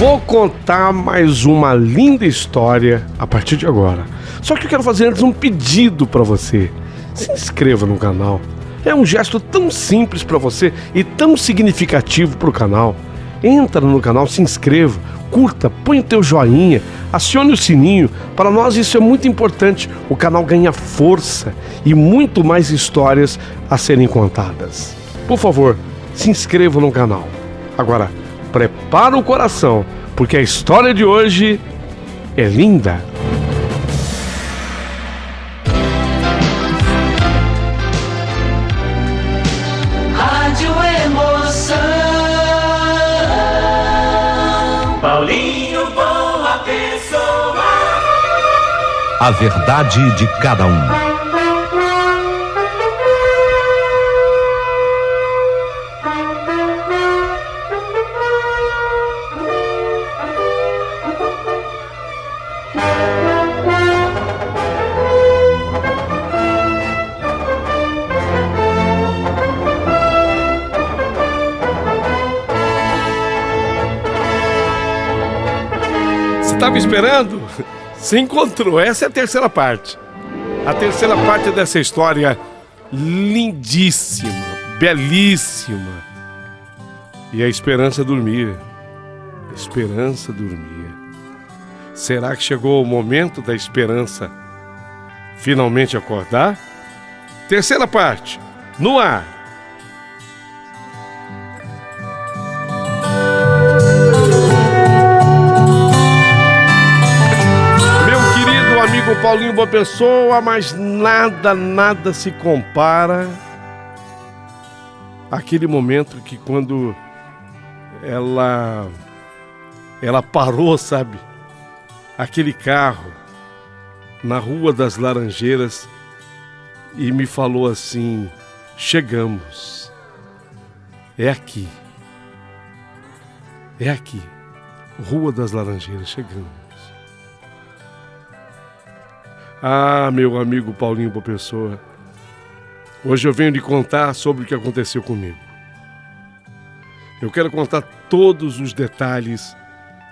Vou contar mais uma linda história a partir de agora. Só que eu quero fazer antes um pedido para você. Se inscreva no canal. É um gesto tão simples para você e tão significativo para o canal. Entra no canal, se inscreva, curta, põe o teu joinha, acione o sininho. Para nós isso é muito importante. O canal ganha força e muito mais histórias a serem contadas. Por favor, se inscreva no canal. Agora, prepara o coração, porque a história de hoje é linda. Rádio Emoção. Paulinho Boa Pessoa. A verdade de cada um. Estava esperando? Se encontrou. Essa é a terceira parte. A terceira parte dessa história lindíssima, belíssima. E a esperança dormia. A esperança dormia. Será que chegou o momento da esperança finalmente acordar? Terceira parte, no ar. Amigo Paulinho Boa Pessoa, mas nada se compara àquele momento que quando ela parou, sabe? Aquele carro na Rua das Laranjeiras e me falou assim: chegamos, é aqui, Rua das Laranjeiras, chegamos. Ah, meu amigo Paulinho Boa Pessoa, hoje eu venho lhe contar sobre o que aconteceu comigo. Eu quero contar todos os detalhes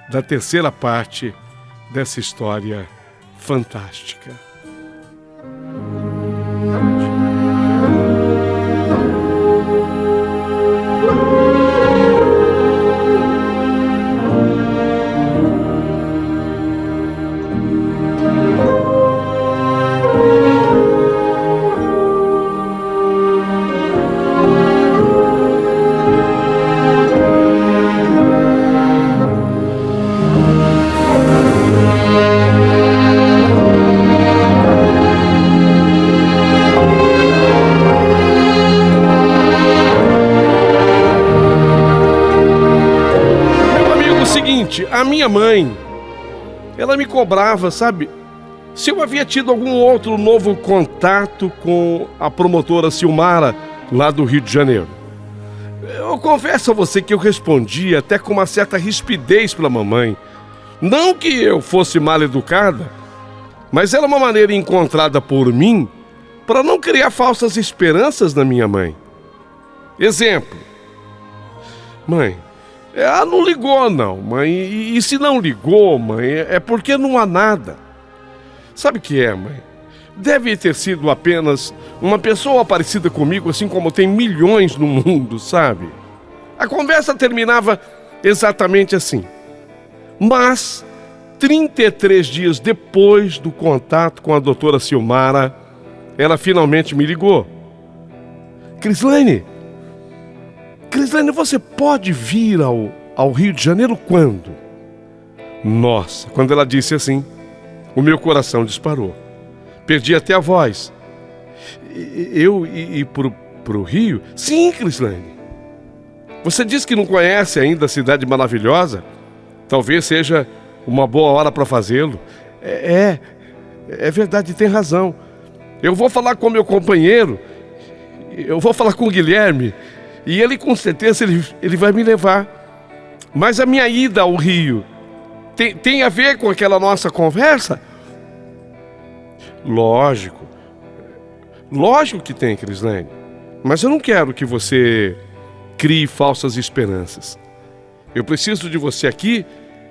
da terceira parte dessa história fantástica. A minha mãe, ela me cobrava, sabe, se eu havia tido algum outro novo contato com a promotora Silmara, lá do Rio de Janeiro. Eu confesso a você que eu respondia até com uma certa rispidez para a mamãe. Não que eu fosse mal educada, mas era uma maneira encontrada por mim para não criar falsas esperanças na minha mãe. Exemplo: mãe, ela não ligou não, mãe, e se não ligou, mãe, é porque não há nada. Sabe o que é, mãe? Deve ter sido apenas uma pessoa parecida comigo, assim como tem milhões no mundo, sabe? A conversa terminava exatamente assim. Mas, 33 dias depois do contato com a doutora Silmara, ela finalmente me ligou. Crislane, você pode vir ao Rio de Janeiro quando? Nossa, quando ela disse assim, o meu coração disparou. Perdi até a voz. Eu ir pro Rio? Sim, Crislane. Você disse que não conhece ainda a cidade maravilhosa? Talvez seja uma boa hora para fazê-lo. É verdade, tem razão. Eu vou falar com meu companheiro, eu vou falar com o Guilherme, e ele com certeza ele vai me levar. Mas a minha ida ao Rio tem a ver com aquela nossa conversa? Lógico que tem, Crislane. Mas eu não quero que você crie falsas esperanças. Eu preciso de você aqui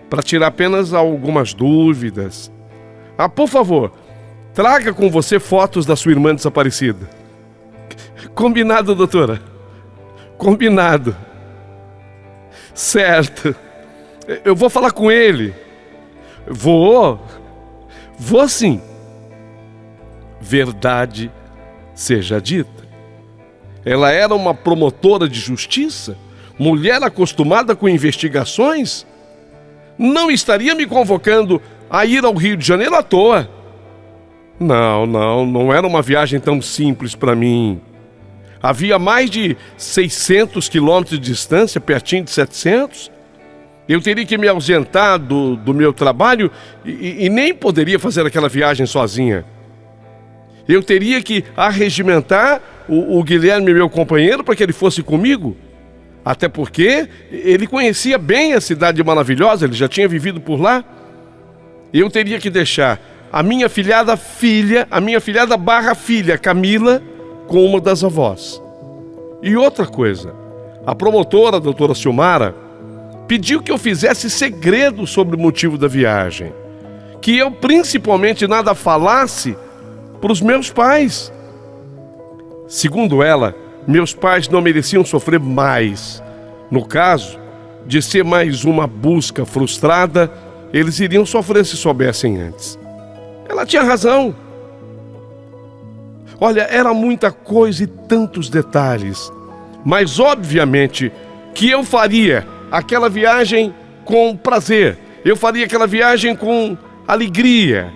para tirar apenas algumas dúvidas. Por favor, traga com você fotos da sua irmã desaparecida. Combinado, doutora? Combinado. Certo. Eu vou falar com ele. Vou sim. Verdade seja dita. Ela era uma promotora de justiça, mulher acostumada com investigações. Não estaria me convocando a ir ao Rio de Janeiro à toa. Não era uma viagem tão simples para mim. Havia mais de 600 quilômetros de distância, pertinho de 700. Eu teria que me ausentar do meu trabalho e nem poderia fazer aquela viagem sozinha. Eu teria que arregimentar o Guilherme, meu companheiro, para que ele fosse comigo. Até porque ele conhecia bem a cidade maravilhosa, ele já tinha vivido por lá. Eu teria que deixar a minha afilhada filha, a minha afilhada barra filha, Camila, com uma das avós. E outra coisa, a promotora, a doutora Silmara, pediu que eu fizesse segredo sobre o motivo da viagem. Que eu, principalmente, nada falasse para os meus pais. Segundo ela, meus pais não mereciam sofrer mais. No caso de ser mais uma busca frustrada, eles iriam sofrer se soubessem antes. Ela tinha razão. Olha, era muita coisa e tantos detalhes. Mas, obviamente, que eu faria aquela viagem com prazer. Eu faria aquela viagem com alegria.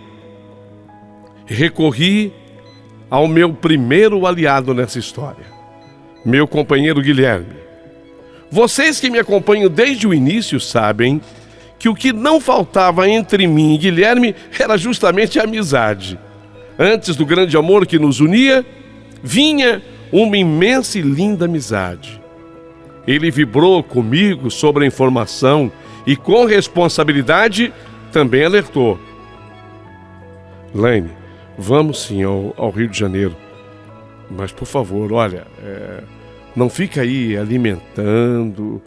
Recorri ao meu primeiro aliado nessa história, meu companheiro Guilherme. Vocês que me acompanham desde o início sabem que o que não faltava entre mim e Guilherme era justamente a amizade. Antes do grande amor que nos unia, vinha uma imensa e linda amizade. Ele vibrou comigo sobre a informação e, com responsabilidade, também alertou. Laine, vamos sim ao Rio de Janeiro. Mas, por favor, olha, não fica aí alimentando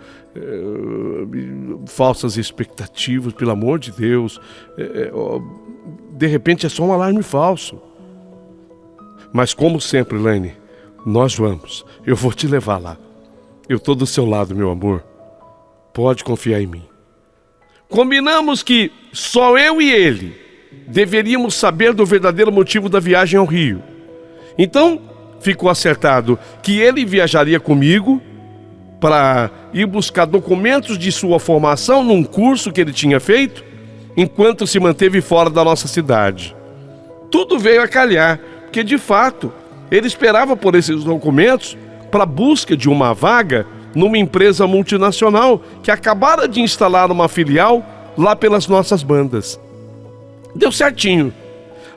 falsas expectativas, pelo amor de Deus. De repente é só um alarme falso. Mas, como sempre, Laine, nós vamos. Eu vou te levar lá. Eu estou do seu lado, meu amor. Pode confiar em mim. Combinamos que só eu e ele deveríamos saber do verdadeiro motivo da viagem ao Rio. Então, ficou acertado que ele viajaria comigo para ir buscar documentos de sua formação num curso que ele tinha feito, enquanto se manteve fora da nossa cidade. Tudo veio a calhar, porque de fato ele esperava por esses documentos para a busca de uma vaga numa empresa multinacional que acabara de instalar uma filial lá pelas nossas bandas. Deu certinho.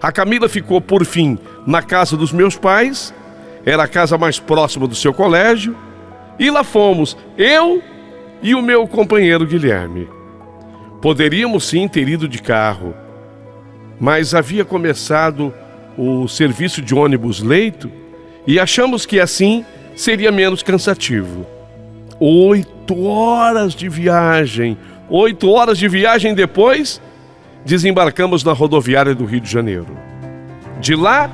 A Camila ficou, por fim, na casa dos meus pais, era a casa mais próxima do seu colégio, e lá fomos, eu e o meu companheiro Guilherme. Poderíamos sim ter ido de carro, mas havia começado o serviço de ônibus leito e achamos que assim seria menos cansativo. 8 horas de viagem. 8 horas de viagem depois, desembarcamos na rodoviária do Rio de Janeiro. De lá,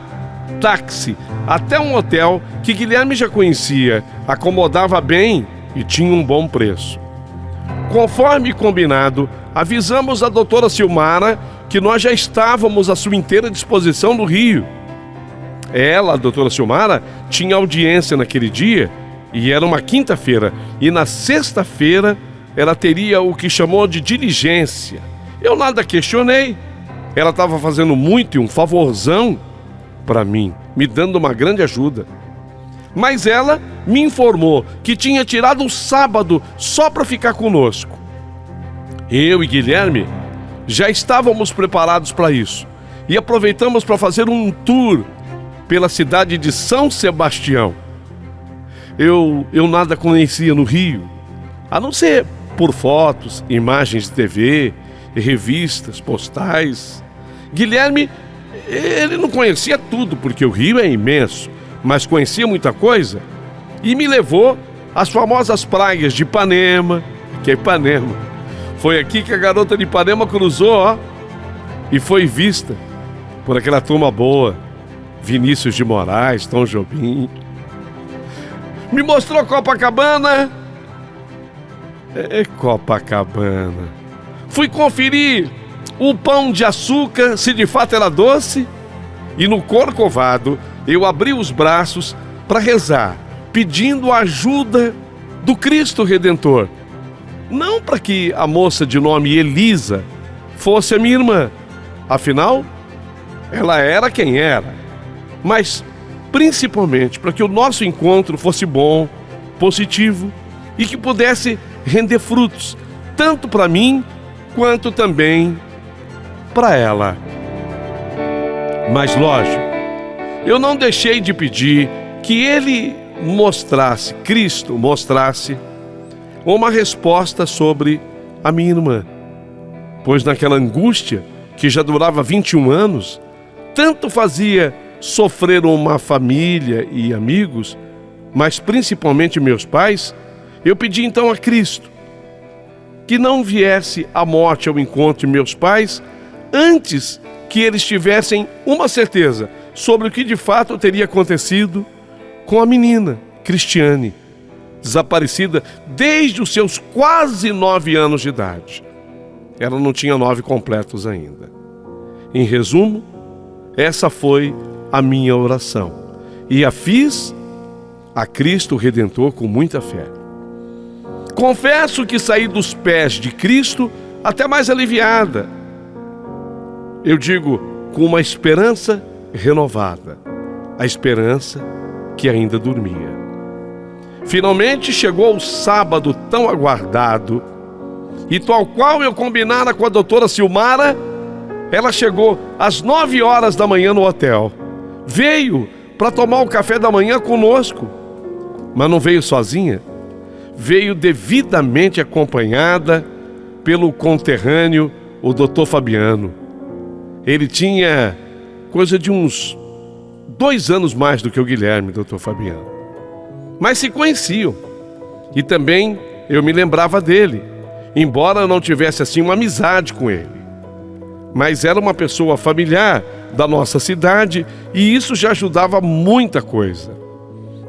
táxi até um hotel que Guilherme já conhecia, acomodava bem e tinha um bom preço. Conforme combinado, avisamos a doutora Silmara que nós já estávamos à sua inteira disposição no Rio. Ela, a doutora Silmara, tinha audiência naquele dia e era uma quinta-feira. E na sexta-feira ela teria o que chamou de diligência. Eu nada questionei. Ela estava fazendo muito e um favorzão para mim, me dando uma grande ajuda. Mas ela me informou que tinha tirado um sábado só para ficar conosco. Eu e Guilherme já estávamos preparados para isso e aproveitamos para fazer um tour pela cidade de São Sebastião. Eu nada conhecia no Rio, a não ser por fotos, imagens de TV, revistas, postais. Guilherme, ele não conhecia tudo, porque o Rio é imenso, mas conhecia muita coisa e me levou às famosas praias de Ipanema, que é Ipanema, Foi aqui que a garota de Ipanema cruzou, ó, e foi vista por aquela turma boa, Vinícius de Moraes, Tom Jobim. Me mostrou Copacabana. Copacabana. Fui conferir o pão de açúcar, se de fato era doce. E no Corcovado, eu abri os braços para rezar, pedindo a ajuda do Cristo Redentor. Não para que a moça de nome Elisa fosse a minha irmã. Afinal, ela era quem era. Mas, principalmente, para que o nosso encontro fosse bom, positivo e que pudesse render frutos, tanto para mim, quanto também para ela. Mas, lógico, eu não deixei de pedir que ele mostrasse, Cristo mostrasse, uma resposta sobre a minha irmã. Pois naquela angústia, que já durava 21 anos, tanto fazia sofrer uma família e amigos, mas principalmente meus pais, eu pedi então a Cristo que não viesse a morte ao encontro de meus pais antes que eles tivessem uma certeza sobre o que de fato teria acontecido com a menina Cristiane, desaparecida desde os seus quase 9 anos de idade. Ela não tinha 9 completos ainda. Em resumo, essa foi a minha oração. E a fiz a Cristo Redentor com muita fé. Confesso que saí dos pés de Cristo até mais aliviada. Eu digo, com uma esperança renovada. A esperança que ainda dormia. Finalmente chegou o sábado tão aguardado. E tal qual eu combinara com a doutora Silmara, ela chegou às 9 horas da manhã no hotel. Veio para tomar o café da manhã conosco. Mas não veio sozinha. Veio devidamente acompanhada pelo conterrâneo, o doutor Fabiano. Ele tinha coisa de uns 2 anos mais do que o Guilherme, doutor Fabiano. Mas se conheciam. E também eu me lembrava dele, embora eu não tivesse assim uma amizade com ele. Mas era uma pessoa familiar da nossa cidade e isso já ajudava muita coisa.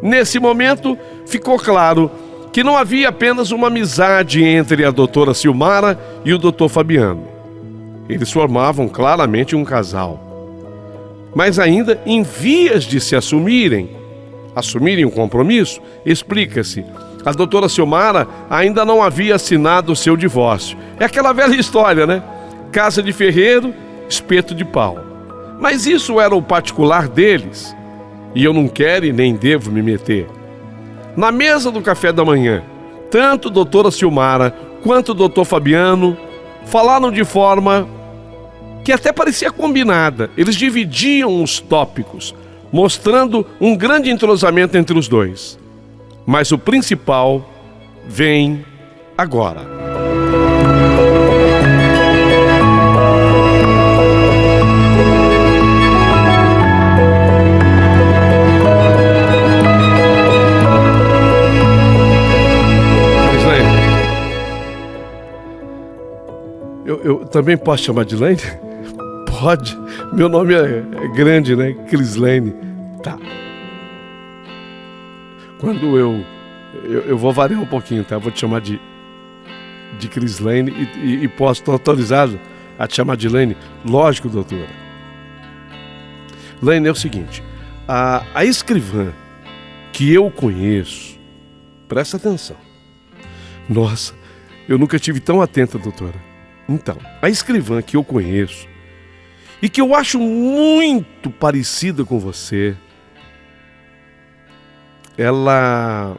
Nesse momento, ficou claro que não havia apenas uma amizade entre a doutora Silmara e o doutor Fabiano. Eles formavam claramente um casal. Mas ainda em vias de se assumirem um compromisso, explica-se, a doutora Silmara ainda não havia assinado o seu divórcio. É aquela velha história, né? Casa de ferreiro, espeto de pau. Mas isso era o particular deles, e eu não quero e nem devo me meter. Na mesa do café da manhã, tanto a doutora Silmara quanto o doutor Fabiano falaram de forma que até parecia combinada. Eles dividiam os tópicos, mostrando um grande entrosamento entre os dois. Mas o principal vem agora. Eu também posso chamar de Lane? Pode. Meu nome é grande, né? Crislane. Tá. Quando eu vou variar um pouquinho, tá? Vou te chamar de Crislane e posso estar autorizado a te chamar de Lane? Lógico, doutora. Lane, é o seguinte. A escrivã que eu conheço, presta atenção. Nossa, eu nunca tive tão atenta, doutora. Então, a escrivã que eu conheço e que eu acho muito parecida com você, ela...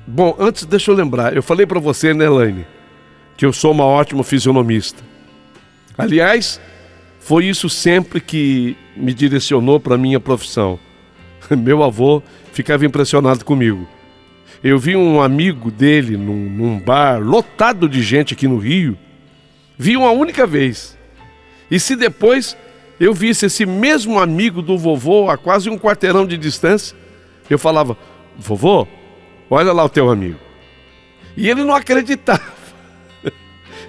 Bom, antes deixa eu lembrar, eu falei pra você, né, Elaine, que eu sou uma ótima fisionomista. Aliás, foi isso sempre que me direcionou para a minha profissão. Meu avô ficava impressionado comigo. Eu vi um amigo dele num bar lotado de gente aqui no Rio, vi uma única vez. E se depois eu visse esse mesmo amigo do vovô a quase um quarteirão de distância, eu falava, vovô, olha lá o teu amigo. E ele não acreditava.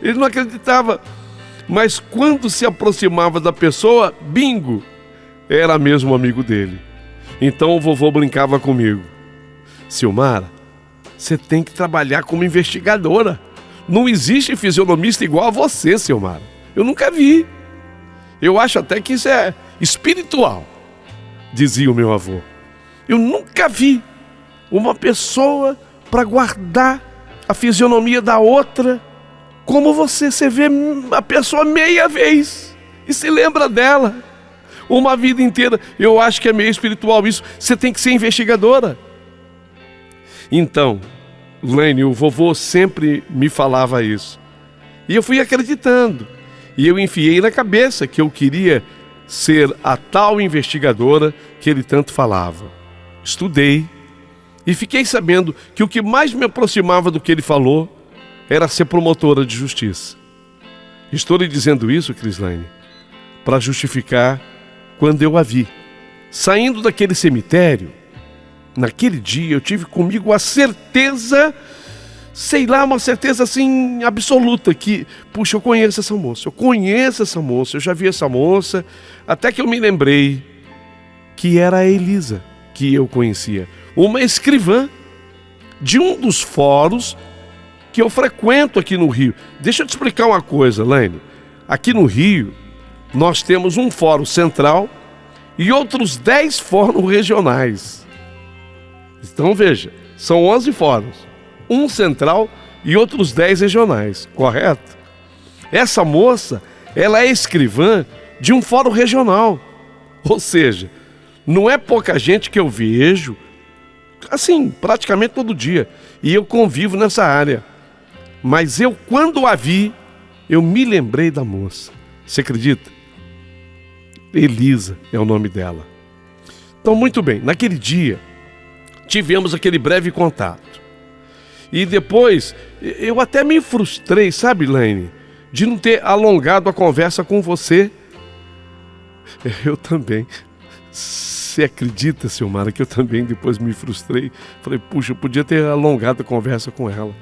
Ele não acreditava. Mas quando se aproximava da pessoa, bingo, era mesmo amigo dele. Então o vovô brincava comigo: Silmara, você tem que trabalhar como investigadora. Não existe fisionomista igual a você, Silmara. Eu nunca vi. Eu acho até que isso é espiritual, dizia o meu avô. Eu nunca vi uma pessoa para guardar a fisionomia da outra como você. Você vê a pessoa meia vez e se lembra dela uma vida inteira. Eu acho que é meio espiritual isso. Você tem que ser investigadora. Então, Lene, o vovô sempre me falava isso. E eu fui acreditando. E eu enfiei na cabeça que eu queria ser a tal investigadora que ele tanto falava. Estudei e fiquei sabendo que o que mais me aproximava do que ele falou era ser promotora de justiça. Estou lhe dizendo isso, Crislaine, para justificar quando eu a vi saindo daquele cemitério. Naquele dia eu tive comigo a certeza, sei lá, uma certeza assim absoluta que, puxa, eu conheço essa moça, eu já vi essa moça, até que eu me lembrei que era a Elisa, que eu conhecia, uma escrivã de um dos fóruns que eu frequento aqui no Rio. Deixa eu te explicar uma coisa, Laine. Aqui no Rio, nós temos um fórum central e outros 10 fóruns regionais. Então veja, são 11 fóruns, um central e outros 10 regionais, correto? Essa moça, ela é escrivã de um fórum regional, ou seja, não é pouca gente que eu vejo, assim, praticamente todo dia, e eu convivo nessa área. Mas eu, quando a vi, eu me lembrei da moça. Você acredita? Elisa é o nome dela. Então, muito bem, naquele dia tivemos aquele breve contato. E depois, eu até me frustrei, sabe, Laine, de não ter alongado a conversa com você. Eu também. Você acredita, Silmara, que eu também depois me frustrei? Falei, puxa, eu podia ter alongado a conversa com ela.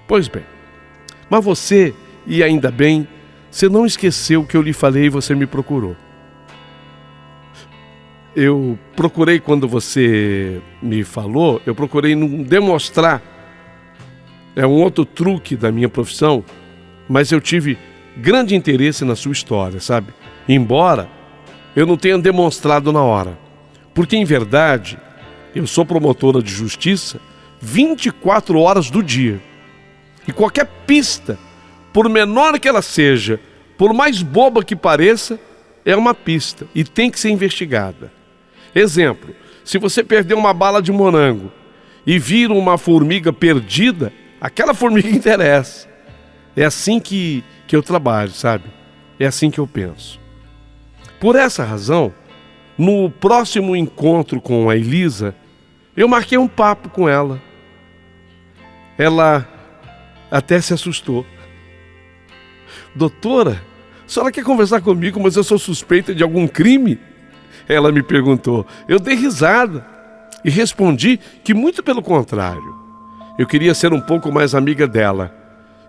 Pois bem, mas você, e ainda bem, você não esqueceu o que eu lhe falei e você me procurou. Eu procurei, quando você me falou, eu procurei não demonstrar, é um outro truque da minha profissão, mas eu tive grande interesse na sua história, sabe? Embora eu não tenha demonstrado na hora, porque em verdade eu sou promotora de justiça 24 horas do dia. E qualquer pista, por menor que ela seja, por mais boba que pareça, é uma pista e tem que ser investigada. Exemplo, se você perder uma bala de morango e vira uma formiga perdida, aquela formiga interessa. É assim que eu trabalho, sabe? É assim que eu penso. Por essa razão, no próximo encontro com a Elisa, eu marquei um papo com ela. Ela até se assustou. Doutora, a senhora quer conversar comigo, mas eu sou suspeita de algum crime? Ela me perguntou. Eu dei risada e respondi que muito pelo contrário. Eu queria ser um pouco mais amiga dela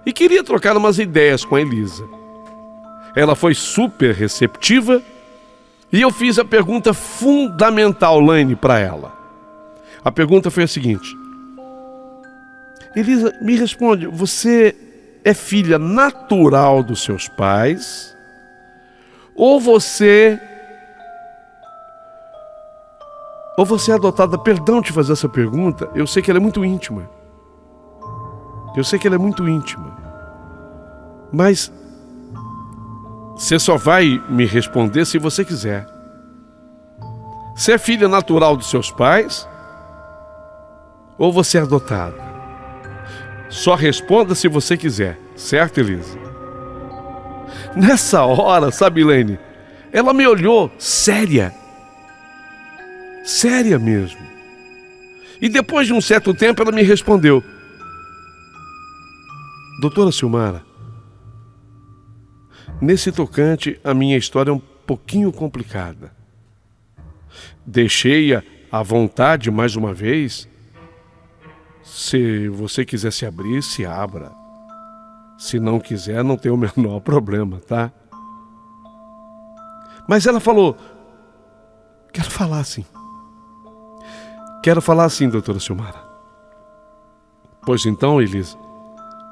e queria trocar umas ideias com a Elisa. Ela foi super receptiva e eu fiz a pergunta fundamental, Laine, para ela. A pergunta foi a seguinte: Elisa, me responde, você é filha natural dos seus pais ou você é adotada? Perdão te fazer essa pergunta, eu sei que ela é muito íntima. Mas você só vai me responder se você quiser. Você é filha natural dos seus pais ou você é adotada? Só responda se você quiser, certo, Elisa? Nessa hora, sabe, Laine, ela me olhou séria mesmo. E depois de um certo tempo ela me respondeu: doutora Silmara, nesse tocante a minha história é um pouquinho complicada. Deixei-a à vontade mais uma vez. Se você quiser se abrir, se abra. Se não quiser, não tem o menor problema, tá? Mas ela falou: quero falar sim. Quero falar sim, doutora Silmara. Pois então, Elisa,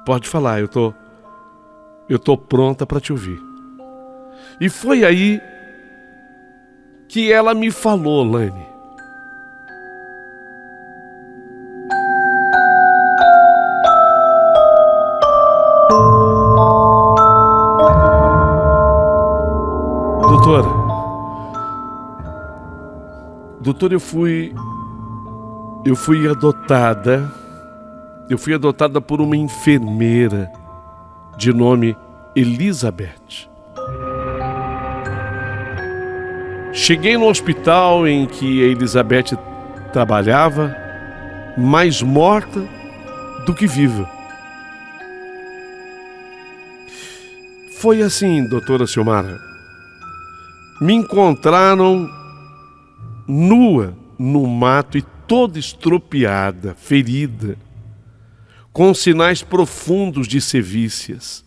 pode falar, eu tô pronta para te ouvir. E foi aí que ela me falou, Lane. Doutora, eu fui adotada. Eu fui adotada por uma enfermeira de nome Elizabeth. Cheguei no hospital em que a Elizabeth trabalhava, mais morta do que viva. Foi assim, doutora Silmara. Me encontraram nua no mato e toda estropiada, ferida, com sinais profundos de sevícias.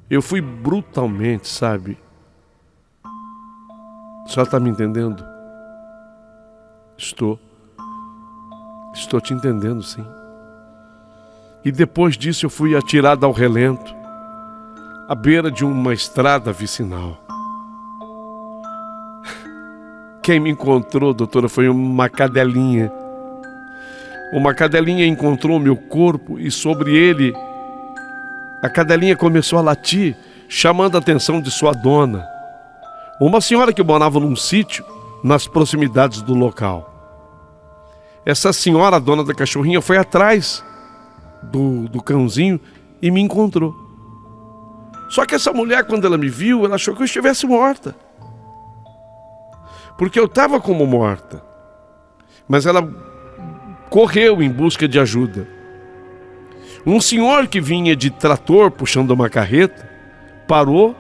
Eu fui brutalmente, sabe? A senhora está me entendendo? Estou te entendendo, sim. E depois disso eu fui atirada ao relento, à beira de uma estrada vicinal. Quem me encontrou, doutora, foi uma cadelinha. Uma cadelinha encontrou meu corpo e sobre ele, a cadelinha começou a latir, chamando a atenção de sua dona, uma senhora que morava num sítio nas proximidades do local. Essa senhora, a dona da cachorrinha, foi atrás do cãozinho e me encontrou. Só que essa mulher, quando ela me viu, ela achou que eu estivesse morta. Porque eu estava como morta. Mas ela correu em busca de ajuda. Um senhor que vinha de trator puxando uma carreta parou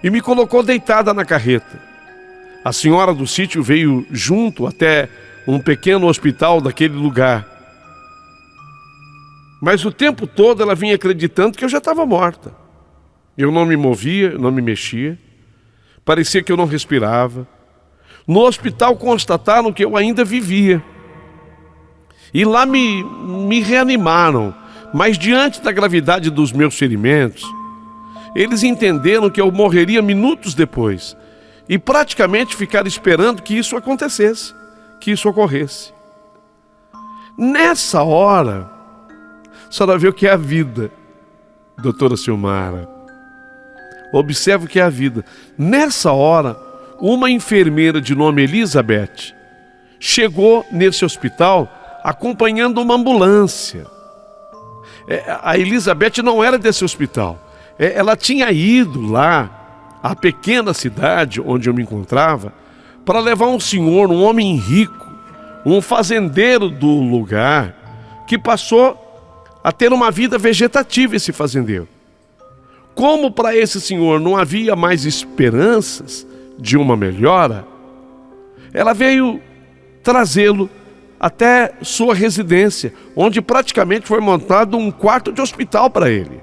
e me colocou deitada na carreta. A senhora do sítio veio junto até um pequeno hospital daquele lugar. Mas o tempo todo ela vinha acreditando que eu já estava morta. Eu não me movia, não me mexia. Parecia que eu não respirava. No hospital constataram que eu ainda vivia. E lá me reanimaram. Mas diante da gravidade dos meus ferimentos, eles entenderam que eu morreria minutos depois. E praticamente ficaram esperando que isso acontecesse, que isso ocorresse. Nessa hora, a senhora vê o que é a vida, doutora Silmara. Observe o que é a vida. Nessa hora, uma enfermeira de nome Elizabeth chegou nesse hospital acompanhando uma ambulância. A Elizabeth não era desse hospital. Ela tinha ido lá, à pequena cidade onde eu me encontrava, para levar um senhor, um homem rico, um fazendeiro do lugar, que passou a ter uma vida vegetativa, esse fazendeiro. Como para esse senhor não havia mais esperanças de uma melhora, ela veio trazê-lo até sua residência, onde praticamente foi montado um quarto de hospital para ele.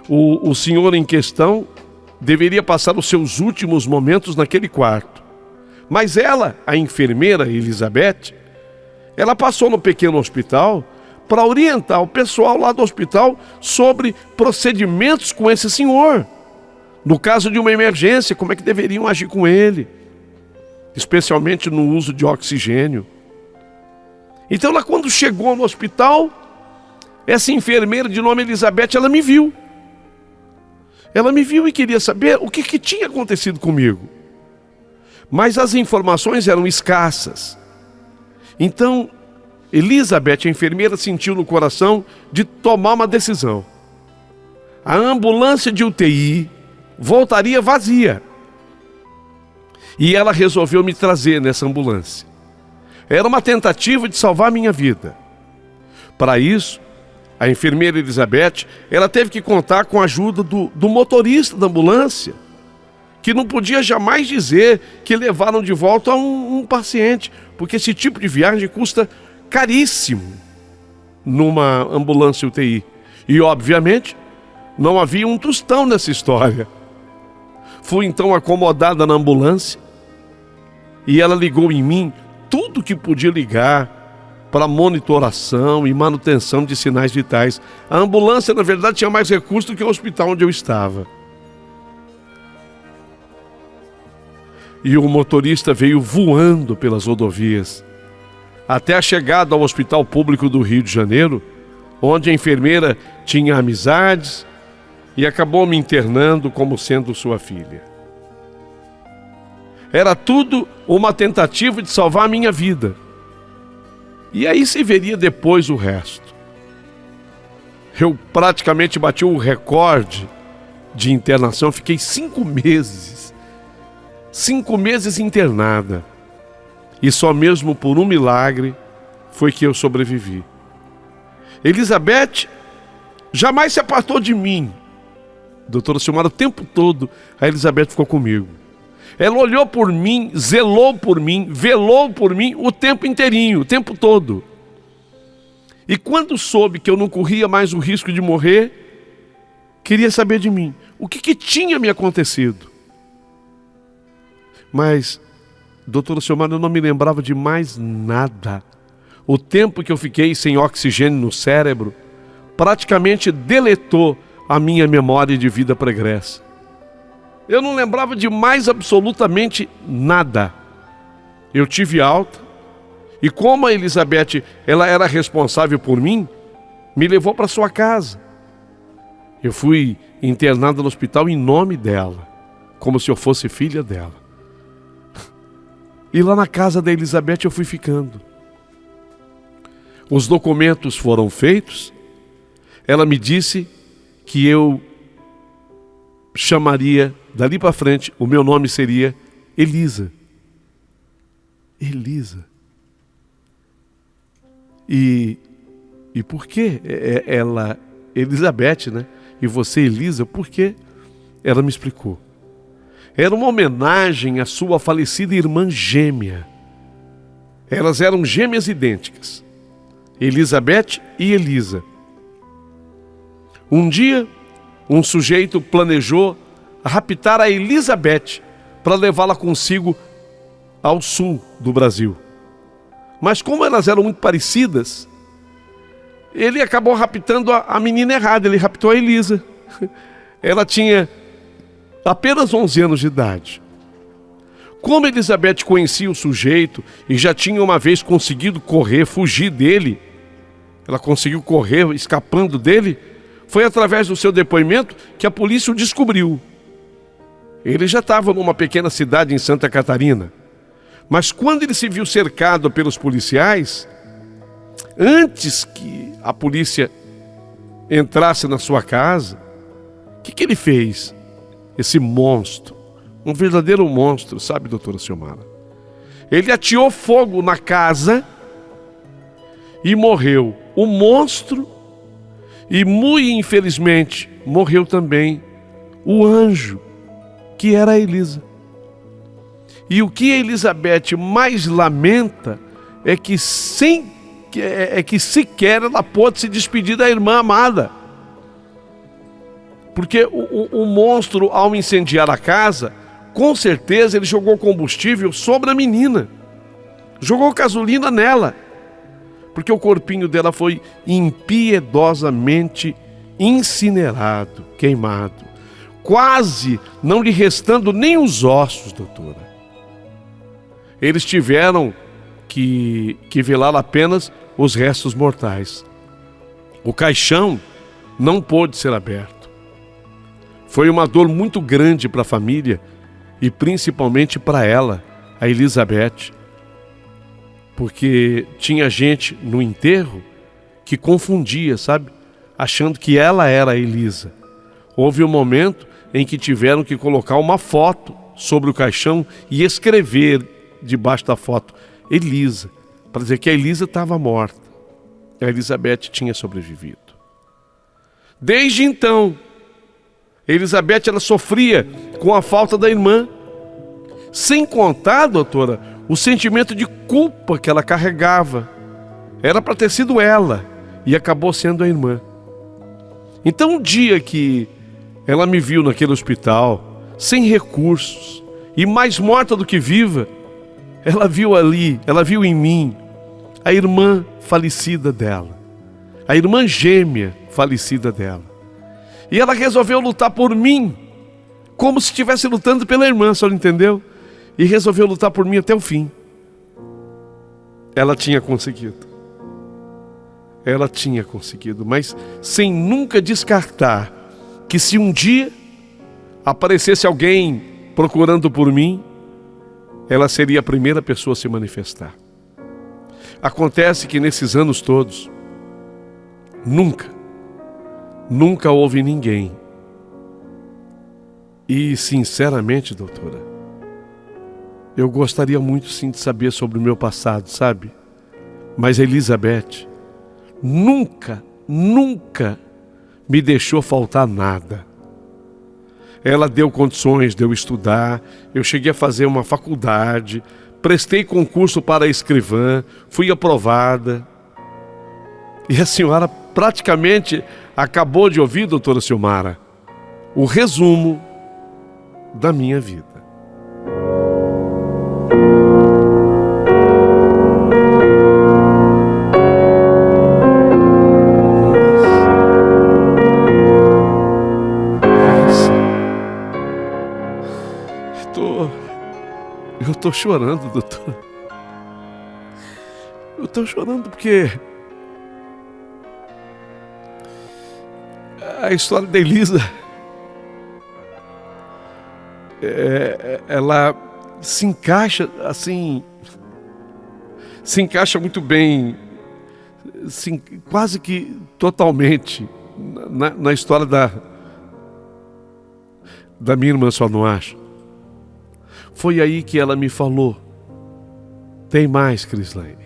O senhor em questão deveria passar os seus últimos momentos naquele quarto. Mas ela, a enfermeira Elizabeth, ela passou no pequeno hospital para orientar o pessoal lá do hospital sobre procedimentos com esse senhor. No caso de uma emergência, como é que deveriam agir com ele, especialmente no uso de oxigênio. Então, ela, quando chegou no hospital, essa enfermeira de nome Elizabeth, ela me viu. Ela me viu e queria saber o que tinha acontecido comigo. Mas as informações eram escassas. Então, Elizabeth, a enfermeira, sentiu no coração de tomar uma decisão. A ambulância de UTI voltaria vazia. E ela resolveu me trazer nessa ambulância. Era uma tentativa de salvar minha vida. Para isso, a enfermeira Elizabeth, ela teve que contar com a ajuda do motorista da ambulância, que não podia jamais dizer que levaram de volta um paciente, porque esse tipo de viagem custa caríssimo. numa ambulância UTI. E, obviamente, não havia um tostão nessa história. Fui então acomodada na ambulância e ela ligou em mim tudo que podia ligar para monitoração e manutenção de sinais vitais. A ambulância, na verdade, tinha mais recursos do que o hospital onde eu estava. E o motorista veio voando pelas rodovias até a chegada ao Hospital Público do Rio de Janeiro, onde a enfermeira tinha amizades e acabou me internando como sendo sua filha. Era tudo uma tentativa de salvar a minha vida. E aí se veria depois o resto. Eu praticamente bati o recorde de internação, fiquei 5 meses. 5 meses internada. E só mesmo por um milagre foi que eu sobrevivi. Elizabeth jamais se apartou de mim. Doutora Silmara, o tempo todo a Elizabeth ficou comigo. Ela olhou por mim, zelou por mim, velou por mim o tempo inteirinho, o tempo todo. E quando soube que eu não corria mais o risco de morrer, queria saber de mim. O que tinha me acontecido? Mas, doutora Silmara, eu não me lembrava de mais nada. O tempo que eu fiquei sem oxigênio no cérebro praticamente deletou a minha memória de vida pregressa. Eu não lembrava de mais absolutamente nada. Eu tive alta e como a Elizabeth ela era responsável por mim, me levou para sua casa. Eu fui internado no hospital em nome dela, como se eu fosse filha dela. E lá na casa da Elizabeth eu fui ficando. Os documentos foram feitos. Ela me disse que eu chamaria, dali para frente, o meu nome seria Elisa. Elisa. E por que ela, Elizabeth, né? E você, Elisa, por quê? Ela me explicou. Era uma homenagem à sua falecida irmã gêmea. Elas eram gêmeas idênticas, Elizabeth e Elisa. Um dia, um sujeito planejou raptar a Elizabeth para levá-la consigo ao sul do Brasil. Mas como elas eram muito parecidas, ele acabou raptando a menina errada, ele raptou a Elisa. Ela tinha apenas 11 anos de idade. Como Elizabeth conhecia o sujeito e já tinha uma vez conseguido correr, fugir dele, ela conseguiu correr escapando dele, foi através do seu depoimento que a polícia o descobriu. Ele já estava numa pequena cidade em Santa Catarina. Mas quando ele se viu cercado pelos policiais, antes que a polícia entrasse na sua casa, o que ele fez? Esse monstro, um verdadeiro monstro, sabe, doutora Silmara? Ele ateou fogo na casa e morreu o monstro e, muito infelizmente, morreu também o anjo, que era a Elisa. E o que a Elizabeth mais lamenta é que sequer ela pôde se despedir da irmã amada. Porque o monstro, ao incendiar a casa, com certeza ele jogou combustível sobre a menina. Jogou gasolina nela. Porque o corpinho dela foi impiedosamente incinerado, queimado. Quase não lhe restando nem os ossos, doutora. Eles tiveram que velar apenas os restos mortais. O caixão não pôde ser aberto. Foi uma dor muito grande para a família e principalmente para ela, a Elizabeth, porque tinha gente no enterro que confundia, sabe? Achando que ela era a Elisa. Houve um momento em que tiveram que colocar uma foto sobre o caixão e escrever debaixo da foto Elisa, para dizer que a Elisa estava morta. A Elizabeth tinha sobrevivido. Desde então, Elizabeth ela sofria com a falta da irmã. Sem contar, doutora, o sentimento de culpa que ela carregava. Era para ter sido ela. e acabou sendo a irmã. Então, um dia que ela me viu naquele hospital, sem recursos, e mais morta do que viva, ela viu ali, ela viu em mim a irmã falecida dela, a irmã gêmea falecida dela. E ela resolveu lutar por mim, como se estivesse lutando pela irmã, só não entendeu? E resolveu lutar por mim até o fim. Ela tinha conseguido. Ela tinha conseguido, mas sem nunca descartar que se um dia aparecesse alguém procurando por mim, ela seria a primeira pessoa a se manifestar. Acontece que nesses anos todos, nunca houve ninguém. E sinceramente, doutora, eu gostaria muito sim de saber sobre o meu passado, sabe? Mas a Elizabeth nunca me deixou faltar nada. Ela deu condições de eu estudar, eu cheguei a fazer uma faculdade, prestei concurso para escrivã, fui aprovada. E a senhora praticamente acabou de ouvir, doutora Silmara, o resumo da minha vida. Eu tô chorando, doutor. Eu tô chorando porque a história da Elisa, ela se encaixa assim, se encaixa muito bem, assim, quase que totalmente na história da minha irmã, só não acha. Foi aí que ela me falou: tem mais, Crislaine.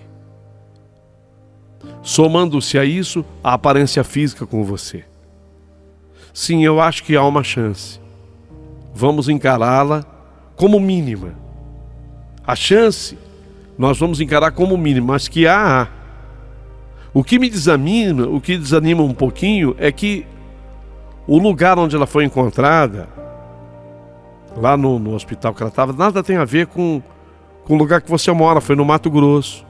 Somando-se a isso, a aparência física com você. Sim, eu acho que há uma chance. Vamos encará-la como mínima. A chance, nós vamos encarar como mínima, mas que há. O que me desanima, o que desanima um pouquinho, é que o lugar onde ela foi encontrada, lá no hospital que ela estava, nada tem a ver com o lugar que você mora, foi no Mato Grosso.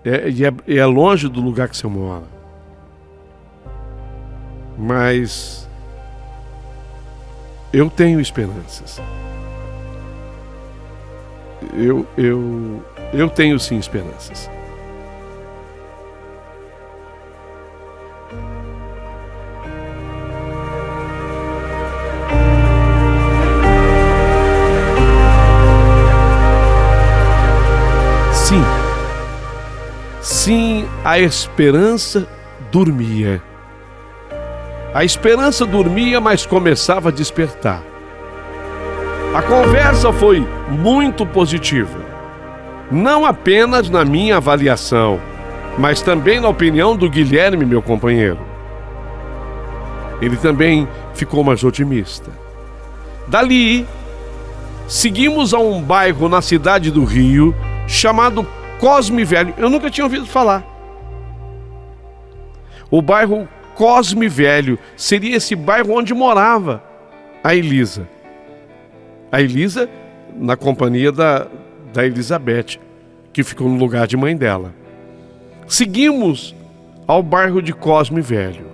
É longe do lugar que você mora. Mas eu tenho esperanças. Eu tenho sim esperanças. Sim, a esperança dormia. A esperança dormia, mas começava a despertar. A conversa foi muito positiva. Não apenas na minha avaliação, mas também na opinião do Guilherme, meu companheiro. Ele também ficou mais otimista. Dali, seguimos a um bairro na cidade do Rio, chamado Cosme Velho. Eu nunca tinha ouvido falar. O bairro Cosme Velho seria esse bairro onde morava a Elisa. A Elisa na companhia da Elizabeth, que ficou no lugar de mãe dela. Seguimos ao bairro de Cosme Velho.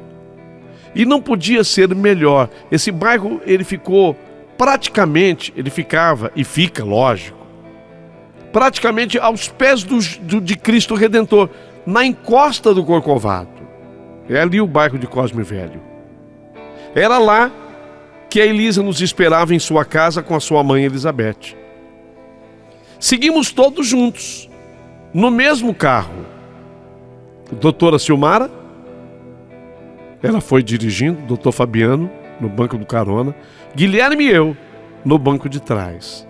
E não podia ser melhor. Esse bairro, ele ficava e fica, lógico, praticamente aos pés de Cristo Redentor, na encosta do Corcovado. É ali o bairro de Cosme Velho. Era lá que a Elisa nos esperava em sua casa com a sua mãe Elizabeth. Seguimos todos juntos, no mesmo carro. Doutora Silmara, ela foi dirigindo, doutor Fabiano, no banco do carona, Guilherme e eu, no banco de trás.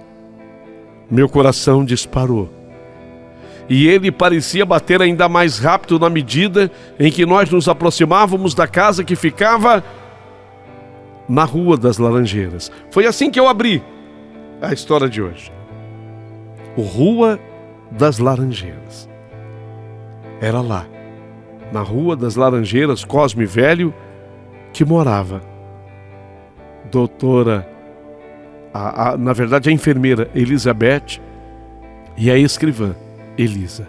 Meu coração disparou. E ele parecia bater ainda mais rápido na medida em que nós nos aproximávamos da casa que ficava na Rua das Laranjeiras. Foi assim que eu abri a história de hoje. Rua das Laranjeiras. Era lá na Rua das Laranjeiras, Cosme Velho, que morava doutora, na verdade a enfermeira Elizabeth e a escrivã Elisa.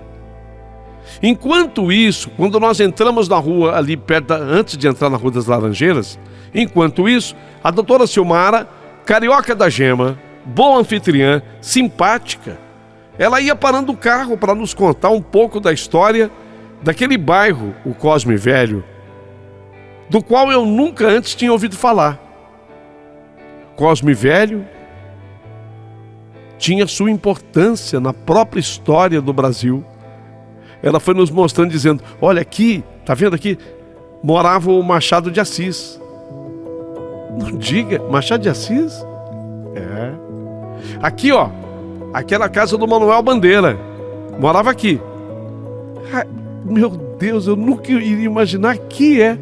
Enquanto isso, quando nós entramos na rua ali perto, antes de entrar na Rua das Laranjeiras, enquanto isso, a doutora Silmara, carioca da gema, boa anfitriã, simpática, ela ia parando o carro para nos contar um pouco da história daquele bairro, o Cosme Velho, do qual eu nunca antes tinha ouvido falar. Cosme Velho tinha sua importância na própria história do Brasil. Ela foi nos mostrando, dizendo, olha aqui, tá vendo aqui? Morava o Machado de Assis. Não diga, Machado de Assis? É. Aqui, ó, aquela casa do Manuel Bandeira. Morava aqui. Ai, meu Deus, eu nunca iria imaginar que é.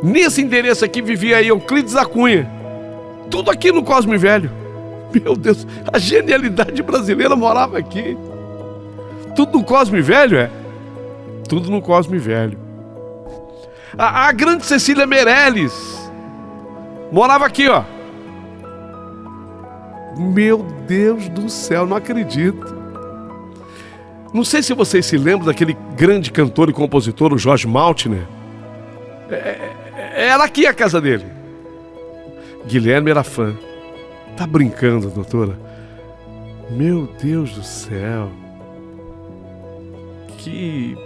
Nesse endereço aqui vivia Euclides da Cunha. Tudo aqui no Cosme Velho. Meu Deus, a genialidade brasileira morava aqui. Tudo no Cosme Velho, é? Tudo no Cosme Velho. A grande Cecília Meirelles morava aqui, ó. Meu Deus do céu, não acredito. Não sei se vocês se lembram daquele grande cantor e compositor, o Jorge Maltner. Era aqui a casa dele. Guilherme era fã. Tá brincando, doutora? Meu Deus do céu. Que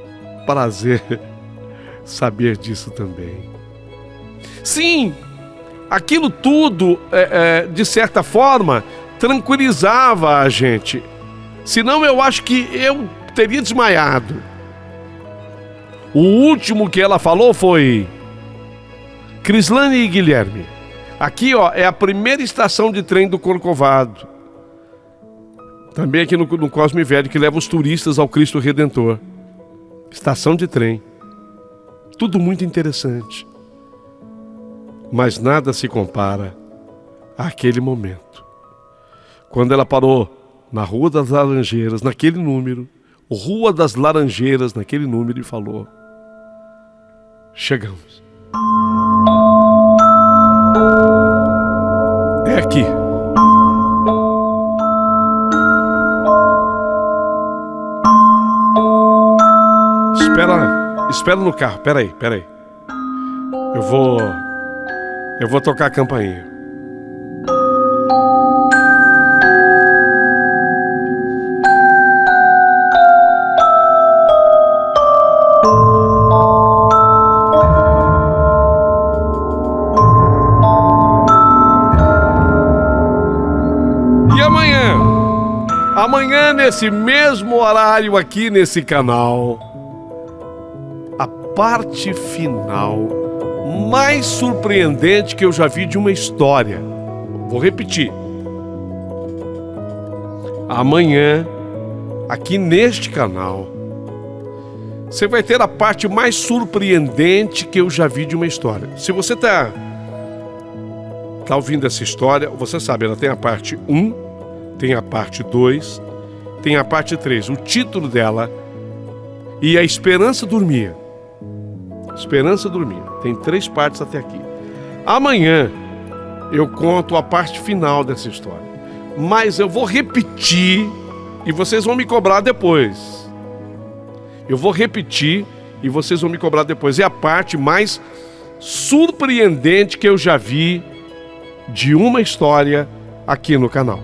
prazer saber disso também. Sim, aquilo tudo, de certa forma, tranquilizava a gente. Senão eu acho que eu teria desmaiado. O último que ela falou foi: Crislane e Guilherme, aqui, ó, é a primeira estação de trem do Corcovado. Também aqui no Cosme Velho, que leva os turistas ao Cristo Redentor. Estação de trem. Tudo muito interessante. Mas nada se compara àquele momento. Quando ela parou na Rua das Laranjeiras, naquele número, Rua das Laranjeiras, naquele número, e falou: chegamos. É aqui. Espera no carro, peraí. Eu vou tocar a campainha. E amanhã nesse mesmo horário aqui nesse canal, a parte final mais surpreendente que eu já vi de uma história. Vou repetir. Amanhã, aqui neste canal, você vai ter a parte mais surpreendente que eu já vi de uma história. Se você tá ouvindo essa história, você sabe, ela tem a parte 1, tem a parte 2, tem a parte 3. O título dela: E a Esperança Dormia. Esperança Dormia. Tem 3 partes até aqui. Amanhã eu conto a parte final dessa história. Mas eu vou repetir e vocês vão me cobrar depois. Eu vou repetir e vocês vão me cobrar depois. É a parte mais surpreendente que eu já vi de uma história aqui no canal.